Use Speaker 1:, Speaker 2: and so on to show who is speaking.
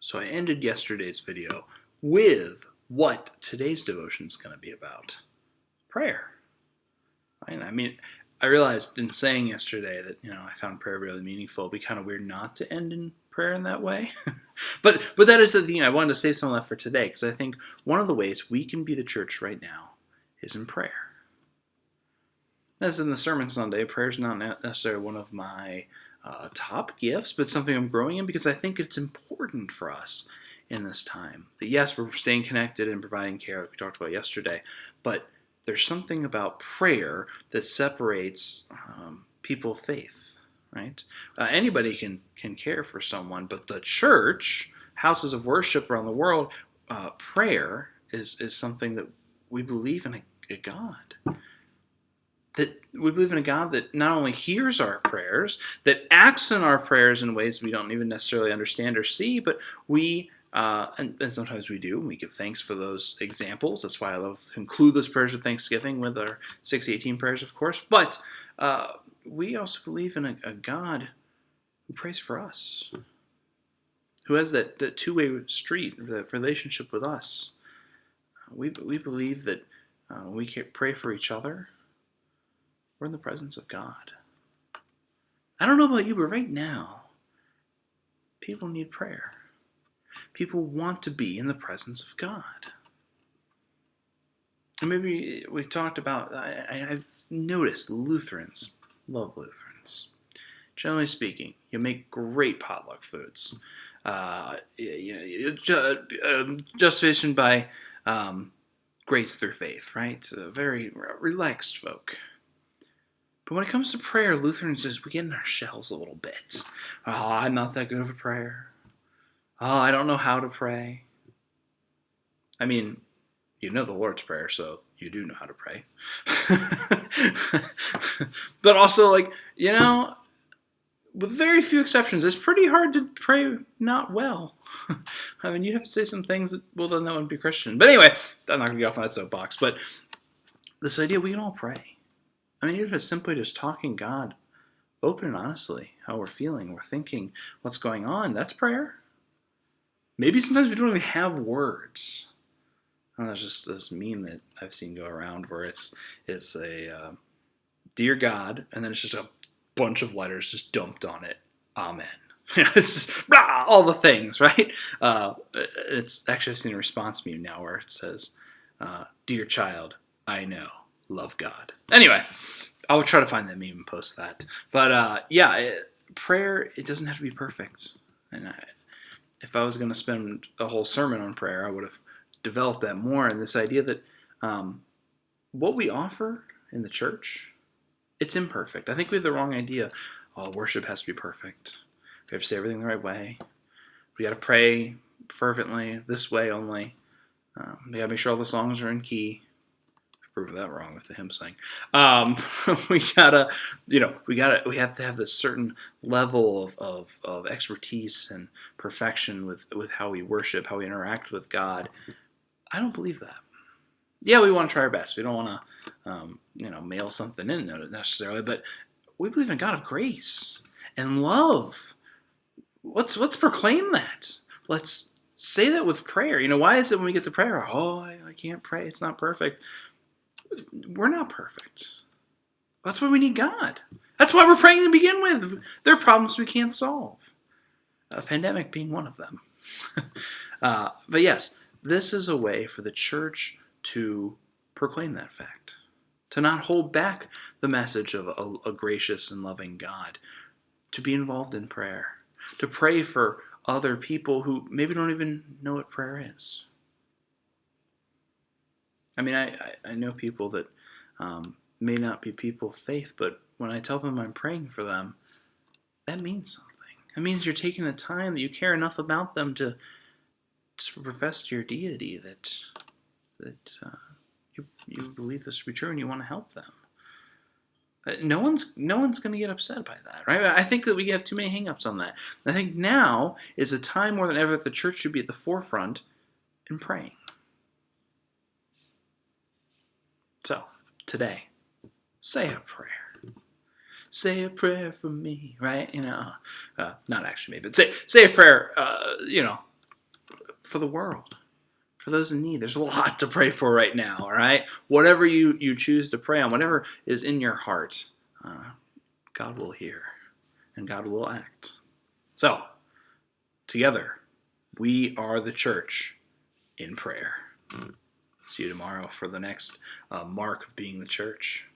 Speaker 1: So I ended yesterday's video with what today's devotion is going to be about. Prayer. Right? I mean, I realized in saying yesterday that, I found prayer really meaningful. It'd be kind of weird not to end in prayer in that way. but that is the thing. I wanted to say some of that for today, because I think one of the ways we can be the church right now is in prayer. As in the Sermon Sunday, prayer is not necessarily one of my top gifts, but something I'm growing in because I think it's important for us in this time. That yes, we're staying connected and providing care, like we talked about yesterday, but there's something about prayer that separates people of faith, right? Anybody can care for someone, but the church, houses of worship around the world, prayer is something that we believe in a God. That we believe in a God that not only hears our prayers, that acts in our prayers in ways we don't even necessarily understand or see, but we, and sometimes we do, we give thanks for those examples. That's why I love to conclude those prayers of thanksgiving with our 618 prayers, of course. But we also believe in a God who prays for us, who has that two-way street, that relationship with us. We believe that we can pray for each other. We're in the presence of God. I don't know about you, but right now, people need prayer. People want to be in the presence of God. And maybe we've talked about, I've noticed Lutherans love Lutherans. Generally speaking, you make great potluck foods. Justification by grace through faith, right? Very relaxed folk. But when it comes to prayer, Lutherans we get in our shells a little bit. Oh, I'm not that good of a prayer. Oh, I don't know how to pray. I mean, you know the Lord's Prayer, so you do know how to pray. But also, with very few exceptions, it's pretty hard to pray not well. I mean, you have to say some things that, well, then that wouldn't be Christian. But anyway, I'm not going to get off on that soapbox. But this idea, we can all pray. I mean, even if it's simply just talking God open and honestly, how we're feeling, we're thinking, what's going on, that's prayer. Maybe sometimes we don't even have words. And there's just this meme that I've seen go around where it's a dear God, and then it's just a bunch of letters just dumped on it. Amen. It's all the things, right? It's actually, I've seen a response meme now where it says, dear child, I know. Love God. Anyway, I will try to find that meme and post that. But prayer, it doesn't have to be perfect. And if I was going to spend a whole sermon on prayer, I would have developed that more. And this idea that what we offer in the church, it's imperfect. I think we have the wrong idea. Oh, worship has to be perfect. We have to say everything the right way. We got to pray fervently, this way only. We got to make sure all the songs are in key. Prove that wrong with the hymn sing. We have to have this certain level of expertise and perfection with how we worship, how we interact with God. I don't believe that. Yeah, we want to try our best. We don't want to, mail something in necessarily, but we believe in a God of grace and love. Let's proclaim that. Let's say that with prayer. Why is it when we get to prayer, I can't pray, it's not perfect. We're not perfect. That's why we need God. That's why we're praying to begin with. There are problems we can't solve. A pandemic being one of them. But yes, this is a way for the church to proclaim that fact. To not hold back the message of a gracious and loving God. To be involved in prayer. To pray for other people who maybe don't even know what prayer is. I mean, I know people that may not be people of faith, but when I tell them I'm praying for them, that means something. It means you're taking the time, that you care enough about them to profess to your deity that you believe this to be true and you want to help them. No one's going to get upset by that, right? I think that we have too many hang-ups on that. I think now is a time more than ever that the church should be at the forefront in praying. So, today, say a prayer. Say a prayer for me, right? Not actually me, but say a prayer, for the world, for those in need. There's a lot to pray for right now, all right? Whatever you choose to pray on, whatever is in your heart, God will hear and God will act. So, together, we are the church in prayer. See you tomorrow for the next mark of being the church.